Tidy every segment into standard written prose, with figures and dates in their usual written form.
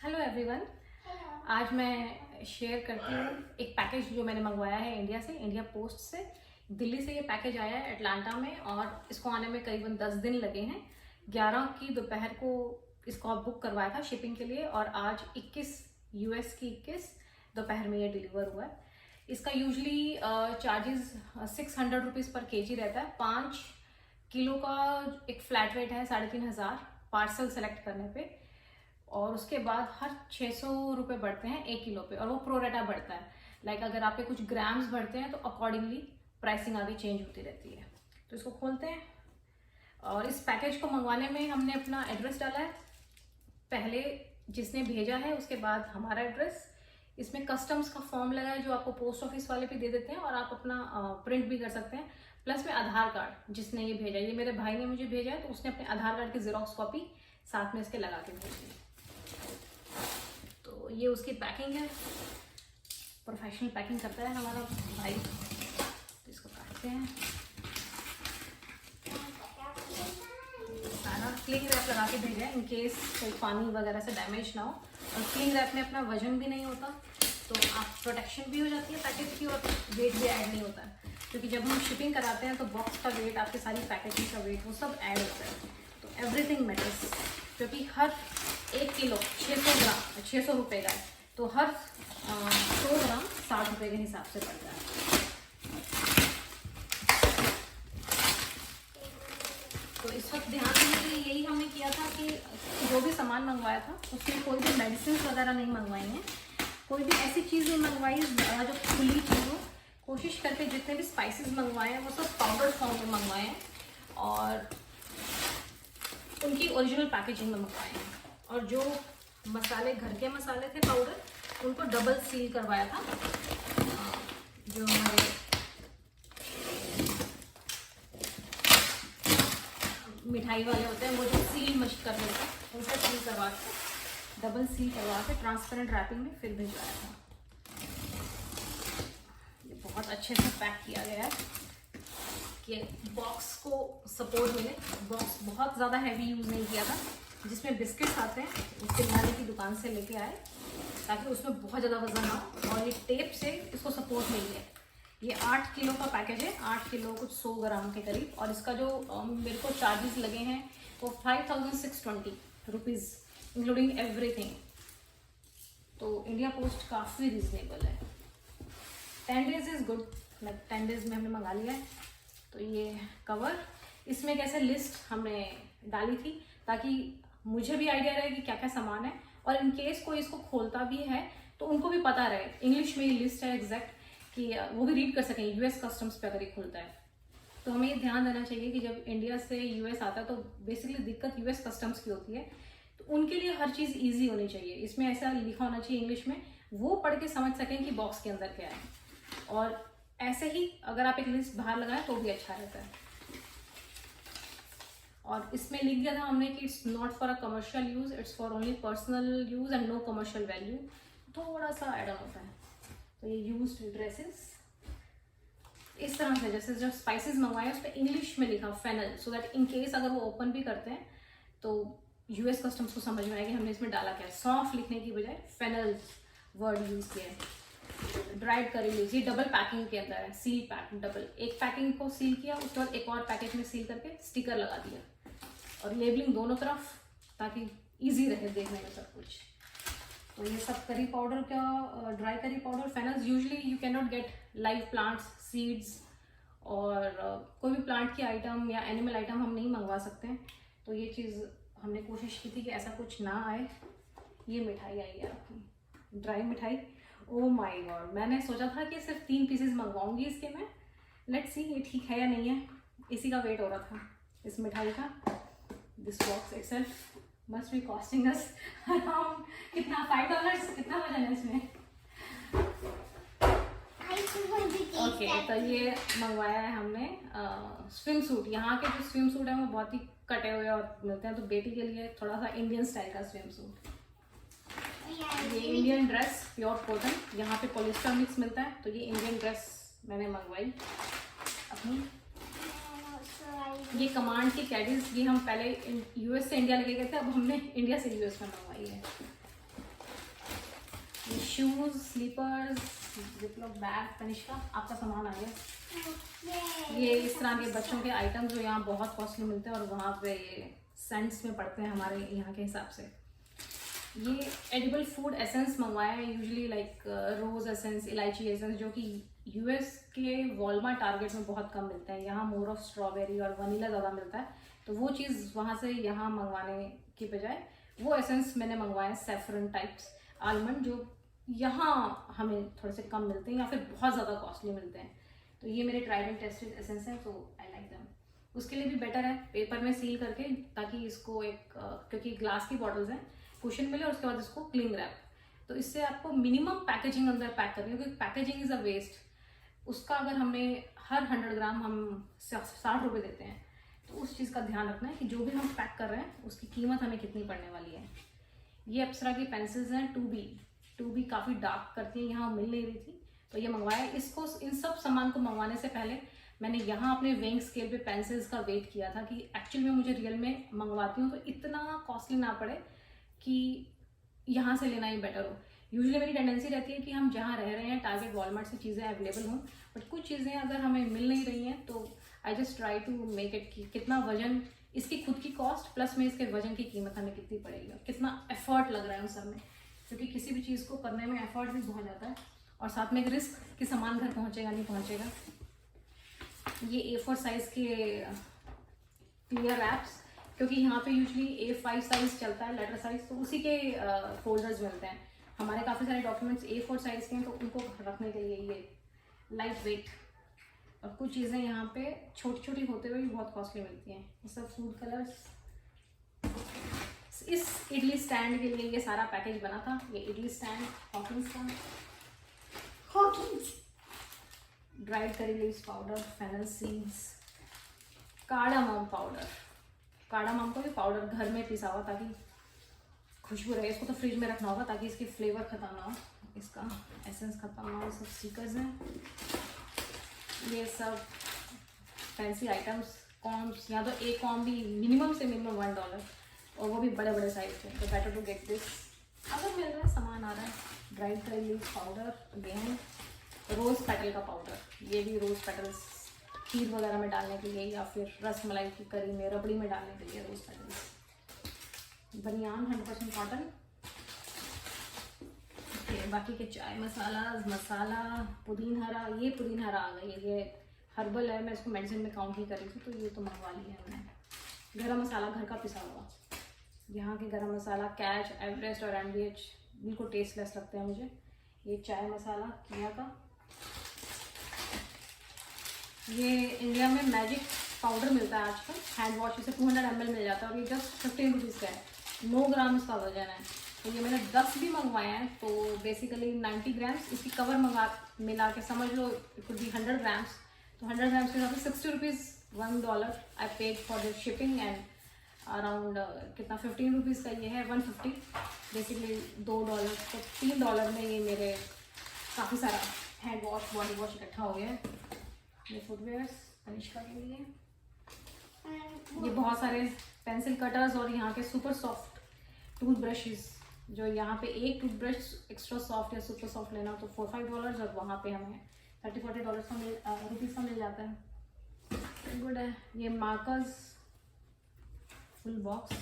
Hello everyone. आज मैं share करती हूँ एक पैकेज जो मैंने मंगवाया है इंडिया से, इंडिया पोस्ट से। दिल्ली से ये पैकेज आया है अटलांटा में और इसको आने में करीबन 10 दिन लगे हैं। 11 की दोपहर को इसको बुक करवाया था शिपिंग के लिए और आज 21 यूएस की 21 दोपहर में ये डिलीवर हुआ है। इसका यूजली चार्जेस 600 रुपीज़ पर केजी रहता है। 5 किलो का एक फ्लैट रेट है 3500 पार्सल सेलेक्ट करने पे, और उसके बाद हर 600 रुपये बढ़ते हैं 1 किलो पे, और वो प्रोरेटा बढ़ता है। लाइक अगर आपके कुछ ग्राम्स बढ़ते हैं तो अकॉर्डिंगली प्राइसिंग आगे चेंज होती रहती है। तो इसको खोलते हैं और इस पैकेज को मंगवाने में हमने अपना एड्रेस डाला है, पहले जिसने भेजा है उसके बाद हमारा एड्रेस। इसमें कस्टम्स का फॉर्म लगा है जो आपको पोस्ट ऑफिस वाले भी दे देते हैं और आप अपना प्रिंट भी कर सकते हैं। प्लस में आधार कार्ड, जिसने ये भेजा, ये मेरे भाई ने मुझे भेजा है तो उसने अपने आधार कार्ड की जेरोक्स कॉपी साथ में इसके लगा के भेजी। तो ये उसकी पैकिंग है, प्रोफेशनल पैकिंग करता है हमारा भाई। तो इसको काटते हैं, सारा क्लिंग रैप लगा के भेजा है इन केस कोई पानी वगैरह से डैमेज ना हो। और क्लिंग रैप में अपना वजन भी नहीं होता तो आप प्रोटेक्शन भी हो जाती है पैकेज की और वेट भी ऐड नहीं होता है, क्योंकि जब हम शिपिंग कराते हैं तो बॉक्स का वेट, आपके सारी पैकेजिंग का वेट, वो सब ऐड होता है। तो एवरीथिंग मैटर्स, क्योंकि हर 1 किलो 600 ग्राम 600 रुपये का है, तो हर 100 ग्राम 60 रुपये के हिसाब से पड़ता है। तो इस वक्त ध्यान देने के लिए यही हमने किया था कि जो भी सामान मंगवाया था उसमें कोई भी मेडिसिन वगैरह नहीं मंगवाई हैं, कोई भी ऐसी चीज़ नहीं मंगवाई जो खुली चीज़ हो। कोशिश करके जितने भी स्पाइसेस मंगवाए हैं वो सब पाउडर फॉर्म में मंगवाए हैं और उनकी ओरिजिनल पैकेजिंग में मंगवाए हैं। और जो मसाले, घर के मसाले थे पाउडर, उनको डबल सील करवाया था। जो हमारे मिठाई वाले होते हैं वो जो सील मशीन कर देते हैं, उनसे सील करवा के, डबल सील करवा के ट्रांसपेरेंट रैपिंग में फिर भिजवाया था। ये बहुत अच्छे से पैक किया गया है कि बॉक्स को सपोर्ट मिले। बॉक्स बहुत ज़्यादा हैवी यूज़ नहीं किया था। जिसमें बिस्किट्स आते हैं उसके किराने की दुकान से लेके आए ताकि उसमें बहुत ज़्यादा वजन ना हो, और ये टेप से इसको सपोर्ट मिल गया। ये 8 किलो का पैकेज है, 8 किलो कुछ 100 ग्राम के करीब, और इसका जो मेरे को चार्जेस लगे हैं वो 5620 रुपीज़ इंक्लूडिंग एवरीथिंग। तो इंडिया पोस्ट काफ़ी रिजनेबल है। 10 days is good, like 10 days में हमने मंगा लिया है। तो ये कवर, इसमें कैसे लिस्ट हमने डाली थी ताकि मुझे भी आइडिया रहे कि क्या क्या सामान है, और इन केस कोई इसको खोलता भी है तो उनको भी पता रहे। इंग्लिश में ये लिस्ट है एग्जैक्ट, कि वो भी रीड कर सकें यूएस कस्टम्स पे अगर ये खुलता है। तो हमें ये ध्यान देना चाहिए कि जब इंडिया से यूएस आता है तो बेसिकली दिक्कत यूएस कस्टम्स की होती है, तो उनके लिए हर चीज़ ईजी होनी चाहिए। इसमें ऐसा लिखा होना चाहिए इंग्लिश में, वो पढ़ के समझ सकें कि बॉक्स के अंदर क्या है। और ऐसे ही अगर आप एक लिस्ट बाहर लगाएं तो भी अच्छा रहता है। और इसमें लिख दिया था हमने कि it's not for a commercial use, it's for only personal use and no commercial value. थोड़ा सा एड ऑन होता है। तो ये यूज्ड ड्रेसेस इस तरह से, जैसे जो स्पाइसेस मंगवाए उस पर इंग्लिश में लिखा fennel, so that in case अगर वो ओपन भी करते हैं तो यूएस कस्टम्स को समझ में आएगी हमने इसमें डाला क्या है। सौंफ लिखने की बजाय फेनल वर्ड यूज किया है। ड्राइड करी लीव्स, ये डबल पैकिंग के अंदर है, सील पैक डबल। एक पैकिंग को सील किया, उसके बाद एक और पैकेज में सील करके स्टिकर लगा दिया, और लेबलिंग दोनों तरफ ताकि इजी रहे देखने में सब कुछ। तो ये सब करी पाउडर का, dry curry powder, fennels. Usually you can not get live plants, seeds और कोई भी प्लांट की आइटम या एनिमल आइटम हम नहीं मंगवा सकते हैं। तो ये चीज़ हमने कोशिश की थी कि ऐसा कुछ ना आए। ये मिठाई आई है आपकी, ड्राई मिठाई। ओ माय गॉड, मैंने सोचा था कि सिर्फ 3 पीसेस मंगवाऊंगी इसके मैं। लेट्स सी ये ठीक है या नहीं है। इसी का वेट हो रहा था इस मिठाई का। This box itself must be costing us around कितना, $5, कितना वजन है इसमें। ओके, तो ये मंगवाया है हमने स्विम सूट। यहाँ के जो स्विम सूट है वो बहुत ही कटे हुए और मिलते हैं, तो बेटी के लिए थोड़ा सा इंडियन स्टाइल का स्विम सूट। ये इंडियन ड्रेस प्योर कॉटन, यहाँ पे पॉलिस्टर मिक्स मिलता है, तो ये इंडियन ड्रेस मैंने मंगवाई अपनी। ये कमांड की कैडीज, ये हम पहले यूएस से इंडिया लेके गए थे, अब हमने इंडिया से यूएस में मंगवाई है। ये shoes, slippers, ziplock bag, Tanishka आपका सामान आ गया। ये इस तरह के बच्चों के आइटम जो यहाँ बहुत कॉस्टली मिलते हैं और वहाँ पे ये सेंट्स में पड़ते हैं हमारे यहाँ के हिसाब से। ये एडिबल फूड एसेंस मंगवाया है, यूजुअली लाइक रोज एसेंस, इलायची एसेंस, जो कि यूएस के वॉलमार्ट, टारगेट में बहुत कम मिलते हैं। यहाँ मोर ऑफ स्ट्रॉबेरी और वनीला ज़्यादा मिलता है, तो वो चीज़ वहाँ से यहाँ मंगवाने की बजाय वो एसेंस मैंने मंगवाया सैफरन टाइप्स आलमंड, जो यहाँ हमें थोड़े से कम मिलते हैं या फिर बहुत ज़्यादा कॉस्टली मिलते हैं। तो ये मेरे ट्राइड एंड टेस्टेड एसेंस हैं, तो आई लाइक देम। उसके लिए भी बेटर है पेपर में सील करके, ताकि इसको एक क्योंकि ग्लास की बॉटल्स हैं, कुशन मिले और उसके बाद इसको क्लिंग रैप, तो इससे आपको मिनिमम पैकेजिंग अंदर पैक करनी है, क्योंकि पैकेजिंग इज़ अ वेस्ट। उसका अगर हमें हर 100 ग्राम हम 60 रुपये देते हैं, तो उस चीज़ का ध्यान रखना है कि जो भी हम पैक कर रहे हैं उसकी कीमत हमें कितनी पड़ने वाली है। ये अप्सरा की पेंसिल्स हैं 2B काफ़ी डार्क करती हैं, यहाँ मिल नहीं रही थी तो ये मंगवाया। इसको, इन सब सामान को मंगवाने से पहले मैंने यहाँ अपने वेइंग स्केल पे पेंसिल्स का वेट किया था कि एक्चुअल में मुझे रियल में मंगवाती हूँ तो इतना कॉस्टली ना पड़े कि यहाँ से लेना ही बेटर हो। यूजुअली मेरी टेंडेंसी रहती है कि हम जहाँ रह रहे हैं टारगेट वॉलमार्ट से चीज़ें अवेलेबल हों, बट कुछ चीज़ें अगर हमें मिल नहीं रही हैं तो I just try to make it कि कितना वजन, इसकी खुद की कॉस्ट प्लस में इसके वजन की कीमत हमें कितनी पड़ेगी, कितना एफर्ट लग रहा है उन सब में, क्योंकि किसी भी चीज़ को करने में एफर्ट भी बहुत जाता है और साथ में एक रिस्क कि सामान घर पहुँचेगा नहीं पहुँचेगा। ये A4 साइज़ के क्लियर रैप्स, क्योंकि यहाँ पे यूजुअली A5 साइज़ चलता है लेटर साइज़, तो उसी के फोल्डर्स मिलते हैं। हमारे काफ़ी सारे डॉक्यूमेंट्स A4 साइज़ के हैं, तो उनको रखने के लिए ये लाइट वेट। और कुछ चीज़ें यहाँ पे छोटी छोटी होते हुए भी बहुत कॉस्टली मिलती हैं। ये सब फूड कलर्स। इस इडली स्टैंड के लिए ये सारा पैकेज बना था। ये इडली स्टैंड हॉकिंस का, dried curry leaves powder, fennel seeds, cardamom powder. Cardamom को भी पाउडर घर में पिसा हुआ ताकि खुशबू रहे। इसको तो फ्रिज में रखना होगा ताकि इसकी फ्लेवर खत्म ना हो, इसका एसेंस खत्म ना हो। सब स्टिकर्स हैं, ये सब फैंसी आइटम्स, कॉम्स, या तो एक कॉम भी मिनिमम से मिनिमम $1 और वो भी बड़े बड़े साइज के, तो बेटर टू गेट दिस। अगर मिल रहा है सामान आ रहा है। Dried curry leaves powder, again rose petal का पाउडर, ये भी रोज़ पेटल्स खीर वगैरह में डालने के लिए या फिर रस मलाई की करी में, रबड़ी में डालने के लिए रोज़ पेटल्स। बनियान 100% कॉटन। बाकी के चाय मसाला, पुदीन हरा, ये पुदीन हरा आ गई है, ये हर्बल है, मैं इसको मेडिसिन में काउंट नहीं कर रही थी तो ये तो मंगवा ली है हमने। गरम मसाला घर का पिसा हुआ, यहाँ के गरम मसाला कैच, एवरेस्ट और MDH बिल्कुल टेस्टलेस लगते हैं मुझे। ये चाय मसाला किया का, ये इंडिया में मैजिक पाउडर मिलता है आजकल, हैंड वॉश, इसे 200 ml मिल जाता है और ये जस्ट 15 रुपीज़ का है, 9 ग्राम इसका वजन है। तो ये मैंने 10 भी मंगवाए हैं, तो बेसिकली 90 ग्राम्स। इसकी कवर मिला के समझ लो इट कुड बी 100 ग्राम्स, तो 100 ग्राम्स के हिसाब से 60 rupees, $1 I paid for the shipping and around कितना 15 रुपीज़ का ये है, 150 बेसिकली $2, तो $3 में ये मेरे काफ़ी सारा हैंड वॉश, बॉडी वॉश इकट्ठा हो गया है। ये फुटवेयर्स तनिष्का के लिए, ये बहुत सारे पेंसिल कटर्स और यहाँ के सुपर सॉफ्ट टूथ ब्रशेस, जो यहाँ पे एक टूथब्रश एक्स्ट्रा सॉफ्ट या सुपर सॉफ्ट लेना हो तो $4-5 और वहाँ पे हमें $30-40 का मिल जाता है। गुड है। ये मार्कर्स फुल बॉक्स,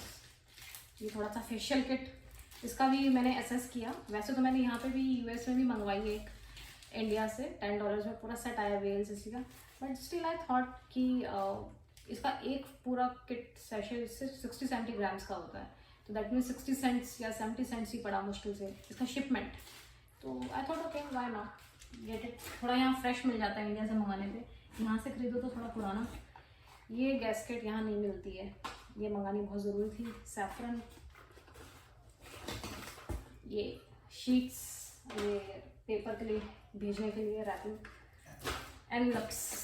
ये थोड़ा सा फेशियल किट, इसका भी मैंने एसेस किया। वैसे तो मैंने यहाँ पे भी US में भी मंगवाई है एक इंडिया से, $10 में पूरा सेट आया वेल्स इसी का, बट स्टिल आई थॉट कि इसका एक पूरा किट सेशे से 60-70 ग्राम्स का होता है, तो दैट मीन 60 सेंट्स या 70 सेंट्स ही पड़ा मुश्किल से इसका शिपमेंट। तो I thought okay why not get it, थोड़ा यहाँ फ्रेश मिल जाता है इंडिया से मंगाने पे, यहाँ से खरीदो तो थोड़ा पुराना। ये गैस्केट यहाँ नहीं मिलती है, ये मंगानी बहुत ज़रूरी थी। सैफरन, ये शीट्स, ये पेपर के लिए भेजने के लिए wrapping, and Lux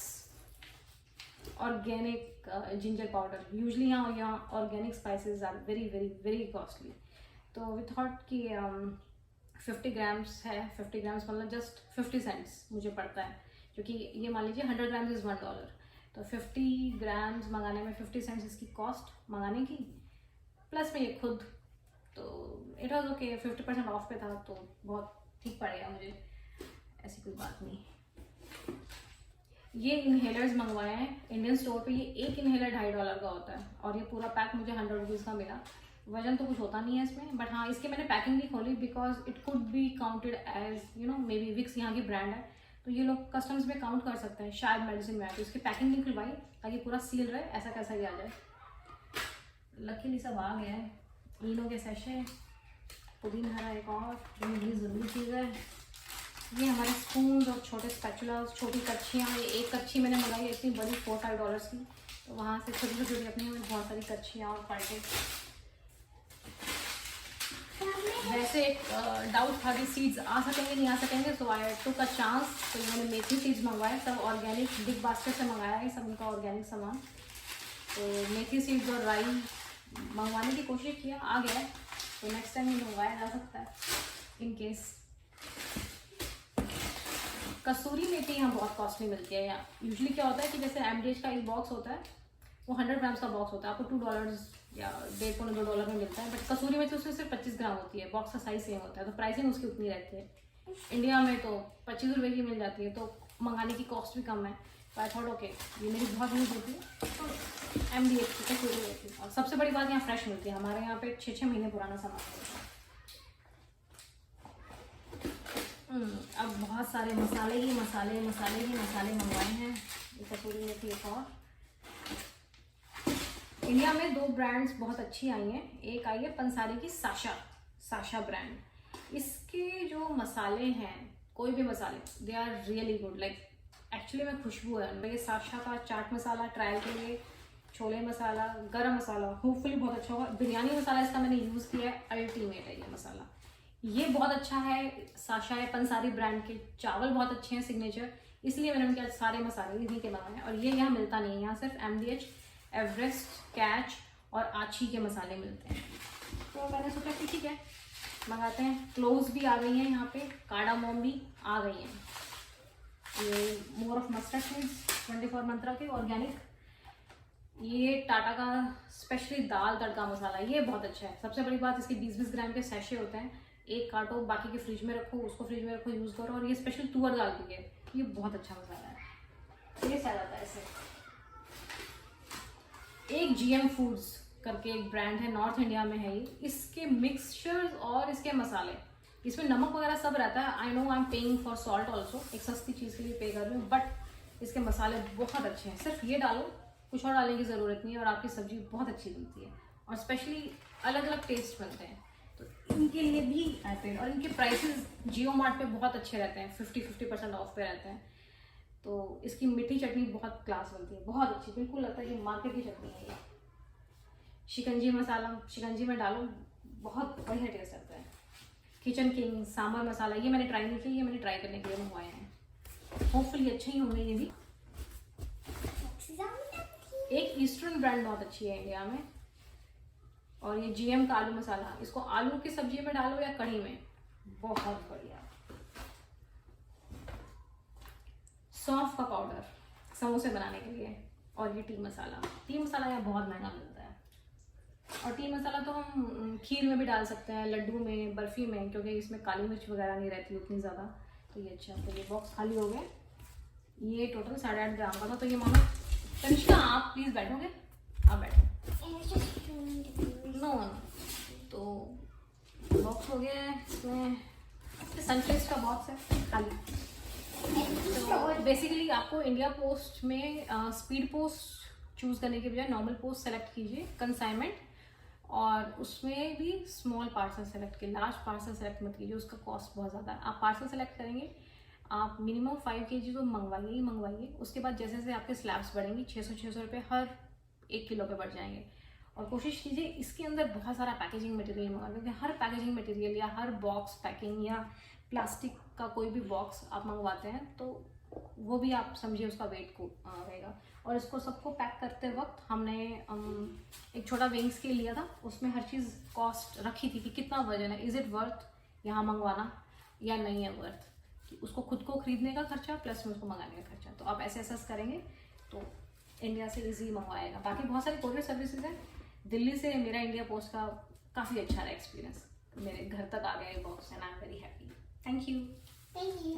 organic ginger powder. Usually यहाँ organic spices are very very very costly, तो वी थॉट कि 50 ग्राम्स है, 50 ग्राम्स मतलब जस्ट 50 सेंट्स मुझे पड़ता है, क्योंकि ये मान लीजिए 100 ग्राम्स इज़ $1, तो 50 ग्राम्स मंगाने में 50 सेंट्स इसकी कॉस्ट मंगाने की, प्लस में ये खुद, तो इट वॉज ओके, 50% ऑफ पे था तो बहुत ठीक पड़ेगा मुझे, ऐसी कोई बात नहीं। ये इनहेलर्स मंगवाए हैं इंडियन स्टोर पे, ये एक इनहेलर $2.5 का होता है और ये पूरा पैक मुझे 100 रुपीज़ का मिला। वजन तो कुछ होता नहीं है इसमें, बट हाँ इसके मैंने पैकिंग नहीं खोली because it could be counted as may be Vicks यहाँ की ब्रांड है, तो ये लोग कस्टम्स में काउंट कर सकते हैं शायद मेडिसिन में। तो इसकी पैकिंग नहीं खुलवाई ताकि पूरा सील रहे, ऐसा कैसा ही आ जाए। लकीली सब आ गया है। इनो के सैशे, पुदीना हरा एक और जो मेरी ज़रूरी चीज़ है। ये हमारे स्पून और छोटे स्पैचुलास, छोटी कच्छियाँ। ये एक कच्छी मैंने मंगाई है इतनी बड़ी $4-5 की, तो वहाँ से छोटी छोटी अपनी में बहुत सारी कच्छियाँ और पलटे। वैसे एक डाउट था कि सीड्स आ सकेंगे नहीं आ सकेंगे, सो आई टुक अ चांस। तो मैंने मेथी सीड्स मंगवाए, सब ऑर्गेनिक, बिग बास्केट से मंगाया है सब उनका ऑर्गेनिक सामान। तो मेथी सीड्स और राई मंगवाने की कोशिश किया, आ गया है, तो नेक्स्ट टाइम ही मंगवाया जा सकता है इन केस। कसूरी मेथी यहाँ बहुत कॉस्टली मिलती है। यहाँ यूजुअली क्या होता है कि जैसे MDH का एक बॉक्स होता है, वो 100 ग्राम्स का बॉक्स होता है, आपको $2 या $1.5-2 में मिलता है। बट कसूरी मेथी उसमें सिर्फ 25 ग्राम होती है, बॉक्स का साइज सेम होता है, तो प्राइसिंग उसकी उतनी रहती है। इंडिया में तो 25 रुपये की मिल जाती है, तो मंगाने की कॉस्ट भी कम है। तो आई थॉट ओके ये मेरी बहुत यूज होती है, तो MDH की कसूरी मेथी। और सबसे बड़ी बात यहाँ फ्रेश मिलती है, हमारे यहाँ पे 6-6 महीने पुराना सामान मिलता है। अब बहुत सारे मसाले ही मसाले मंगवाए हैं। ये कसूरी मेथी एक और। इंडिया में 2 ब्रांड्स बहुत अच्छी आई हैं। एक आई है पंसारी की साशा ब्रांड। इसके जो मसाले हैं, कोई भी मसाले, they are really good. Like actually में खुशबू है उनमें। ये साशा का चाट मसाला ट्रायल के लिए, छोले मसाला, गरम मसाला होपफुली बहुत अच्छा होगा। बिरयानी मसाला इसका मैंने यूज़ किया है, अल्टीमेट है ये मसाला, ये बहुत अच्छा है। साशा है पंसारी ब्रांड के, चावल बहुत अच्छे हैं सिग्नेचर, इसलिए मैंने उनके सारे मसाले इन्हीं के मंगाए हैं। और ये यहाँ मिलता नहीं है, यहाँ सिर्फ MDH, एवरेस्ट, कैच और आछी के मसाले मिलते हैं। तो मैंने सोचा कि ठीक है मंगाते हैं। क्लोव्स भी आ गई हैं यहाँ पे, कार्डामोम भी आ गई हैं। ये मोर ऑफ मस्टर्ड सीड्स 24 मंत्रा के ऑर्गेनिक। ये टाटा का स्पेशली दाल तड़का मसाला, ये बहुत अच्छा है। सबसे बड़ी बात इसके 20-20 ग्राम के सैशे होते हैं, एक काटो, बाकी के फ्रिज में रखो, उसको फ्रिज में रखो, यूज़ करो। और ये स्पेशल तुअर दाल की है, ये बहुत अच्छा मसाला है। ये सारा आता है ऐसे। एक GM फूड्स करके एक ब्रांड है, नॉर्थ इंडिया में है ये। इसके मिक्सचर्स और इसके मसाले, इसमें नमक वगैरह सब रहता है। I know I am paying for salt also, एक सस्ती चीज़ के लिए पे कर रही हूँ, बट इसके मसाले बहुत अच्छे हैं। सिर्फ ये डालो, कुछ और डालने की ज़रूरत नहीं है, और आपकी सब्जी बहुत अच्छी बनती है। और स्पेशली अलग अलग टेस्ट बनते हैं, तो इनके लिए भी आते हैं। और इनके प्राइसेस जियो मार्ट पे बहुत अच्छे रहते हैं, 50% ऑफ पे रहते हैं। तो इसकी मीठी चटनी बहुत क्लास बनती है, बहुत अच्छी, बिल्कुल लगता है कि मार्केट की चटनी है ये। शिकंजी मसाला, शिकंजी में डालो, बहुत बढ़िया टेस्ट आता है। किचन किंग सांभर मसाला, ये मैंने ट्राई नहीं किया, ये मैंने ट्राई करने के लिए मंगवाए हैं। होपफुली अच्छे ही होंगे ये भी। एक ईस्टर्न ब्रांड बहुत अच्छी है इंडिया में, और ये GM का आलू मसाला, इसको आलू की सब्जी में डालो या कढ़ी में, बहुत बढ़िया। सौंफ का पाउडर समोसे बनाने के लिए, और ये टी मसाला यहाँ बहुत महंगा मिलता है। और टी मसाला तो हम खीर में भी डाल सकते हैं, लड्डू में, बर्फी में, क्योंकि इसमें काली मिर्च वगैरह नहीं रहती उतनी ज़्यादा। तो ये अच्छा, तो ये बॉक्स खाली हो गया। ये टोटल 8.5 ग्राम का था। तो ये मानो तनिष्का आप प्लीज़ बैठोगे, आप बैठो। नो तो बॉक्स हो गया है, इसमें सनफेस्ट का बॉक्स है खाली। तो बेसिकली आपको इंडिया पोस्ट में स्पीड पोस्ट चूज़ करने के बजाय नॉर्मल पोस्ट सेलेक्ट कीजिए, कंसाइनमेंट, और उसमें भी स्मॉल पार्सल सेलेक्ट कीजिए, लार्ज पार्सल सेलेक्ट मत कीजिए, उसका कॉस्ट बहुत ज़्यादा है। आप पार्सल सेलेक्ट करेंगे, आप मिनिमम 5 kg तो मंगवाइए ही मंगवाइए। उसके बाद जैसे जैसे आपके स्लैब्स बढ़ेंगी, 600 रुपये हर 1 किलो पे बढ़ जाएंगे। और कोशिश कीजिए इसके अंदर बहुत सारा पैकेजिंग मटेरियल मंगा, क्योंकि हर पैकेजिंग मटेरियल या हर बॉक्स पैकिंग या प्लास्टिक का कोई भी बॉक्स आप मंगवाते हैं तो वो भी आप समझिए उसका वेट को रहेगा। और इसको सबको पैक करते वक्त हमने एक छोटा विंग स्केल लिया था, उसमें हर चीज़ कॉस्ट रखी थी कि कितना वजन है, इज़ इट वर्थ यहाँ मंगवाना या नहीं है वर्थ, कि उसको खुद को खरीदने का खर्चा प्लस में उसको मंगाने का खर्चा। तो आप ऐसे असेस करेंगे तो इंडिया से इजी मंगवाएगा। बाकी बहुत सारी कोरियर सर्विसेज हैं। दिल्ली से मेरा इंडिया पोस्ट का काफ़ी अच्छा रहा एक्सपीरियंस, मेरे घर तक आ गया ये box and I am very happy. Thank you. Thank you.